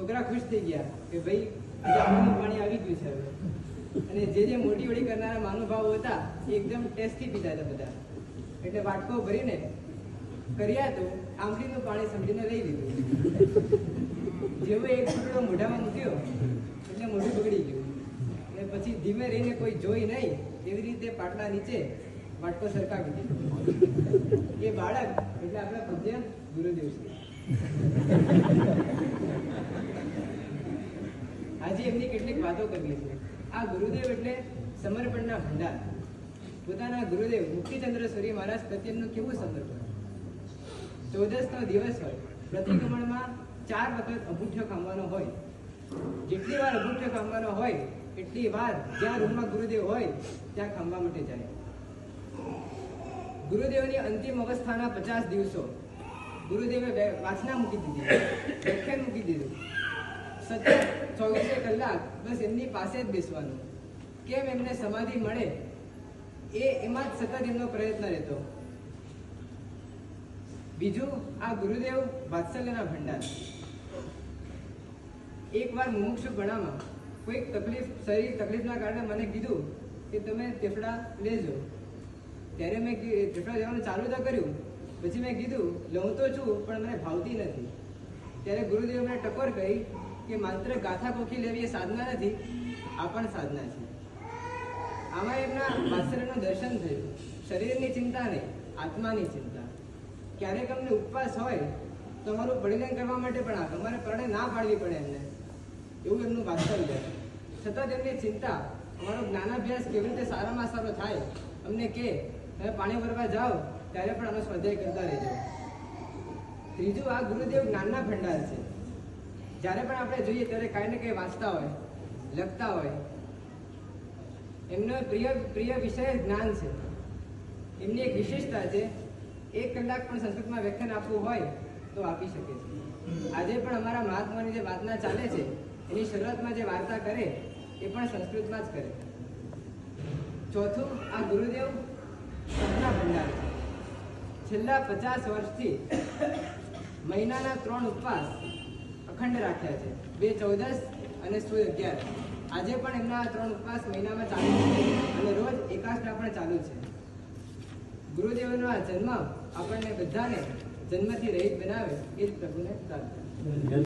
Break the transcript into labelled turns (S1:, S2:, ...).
S1: છોકરા ખુશ થઈ ગયા કે ભાઈ આમનું પાણી આવી ગયું છે હવે. અને જે મોટી વડી કરનારા મહાનુભાવો હતા એ એકદમ ટેસ્ટી પીતા હતા બધા. એટલે વાટકો ભરીને કર્યા તો આંબલીનું પાણી સમજીને લઈ લીધું. જેવો એક ટુકડો મોઢામાં મૂક્યો એટલે મોઢું બગડી ગયું. અને પછી ધીમે રહીને કોઈ જોઈ નહીં એવી રીતે પાટલા નીચે વાટકો સરકાવી દીધો. એ બાળક એટલે આપણા પૂજ્ય ગુરુદેવ છે. આજે એમની કેટલીક વાતો કરવી છે. આ ગુરુદેવ એટલે સમર્પણના ભંડાર. પોતાના ગુરુદેવ મુક્તિચંદ્ર સૂર્ય મહારાજ પ્રત્યેનું કેવું સમર્પણ. 14નો દિવસ હોય, પ્રતિક્રમણમાં 4 વખત અંગૂઠો ખાંવાનો હોય. જેટલી વાર અંગૂઠો ખાંવાનો હોય એટલી વાર જ્યાં રૂમમાં ગુરુદેવ હોય ત્યાં ખાંબા માટે જાય. ગુરુદેવની અંતિમ અવસ્થાના 50 દિવસો ગુરુદેવે વાસના મૂકી દીધી, વ્યાખ્યાન મૂકી દીધું. સતત 24 કલાક બસ એમની પાસે જ બેસવાનું. કેમ એમને સમાધિ મળે એમાં જ સતત એમનો પ્રયત્ન રહેતો. બીજું, આ ગુરુદેવ વાત્સલ્યના ભંડાર. એકવાર મુમુક્ષુપણામાં કોઈક તકલીફના કારણે મને કીધું કે તમે તેફડા લેજો. ત્યારે મેં તેફડા લેવાનું ચાલુ તો કર્યું. પછી મેં કીધું લઉં તો છું પણ મને ભાવતી નથી. ત્યારે ગુરુદેવ મને ટકોર કહી કે માત્ર ગાથા કોખી લેવી એ સાધના નથી, આ પણ સાધના છે. આમાં એમના વાત્સલ્યનું દર્શન થયું. શરીરની ચિંતા નહીં, આત્માની ચિંતા. ક્યારેક અમને ઉપવાસ હોય તો અમારું બલિદાન કરવા માટે પણ આવે, અમારે પરણે ના પાડવી પડે એમને, એવું એમનું વાત્સલ્ય. સતત એમની ચિંતા અમારો જ્ઞાનાભ્યાસ કેવી રીતે સારામાં સારો થાય. અમને કે તમે પાણી ભરવા જાઓ ત્યારે પણ આનો સ્વાધ્યાય કરતા રહેજો. ત્રીજું, આ ગુરુદેવ જ્ઞાનના ભંડાર છે. જ્યારે પણ આપણે જોઈએ ત્યારે કાંઈ ને કંઈ વાંચતા હોય, લખતા હોય. એમનો પ્રિય વિષય જ્ઞાન છે. એમની એક વિશેષતા છે, 1 કલાક પણ સંસ્કૃતમાં વ્યાખ્યાન આપવું હોય તો આપી શકે છે. આજે પણ અમારા મહાત્માની જે વાતના ચાલે છે એની શરૂઆતમાં જે વાર્તા કરે એ પણ સંસ્કૃતમાં જ કરે. ચોથું, આ ગુરુદેવ સપના ભંડાર છે. છેલ્લા 50 વર્ષથી મહિનાના 3 ઉપવાસ અખંડ રાખ્યા છે. 2 14 અને 11. આજે પણ એમના 3 ઉપવાસ મહિનામાં ચાલુ છે અને રોજ એકાષ્ટા પણ ચાલુ છે. ગુરુદેવનો આ જન્મ આપણને બધાને જન્મથી રહિત બનાવે એ જ પ્રભુને પ્રાર્થના.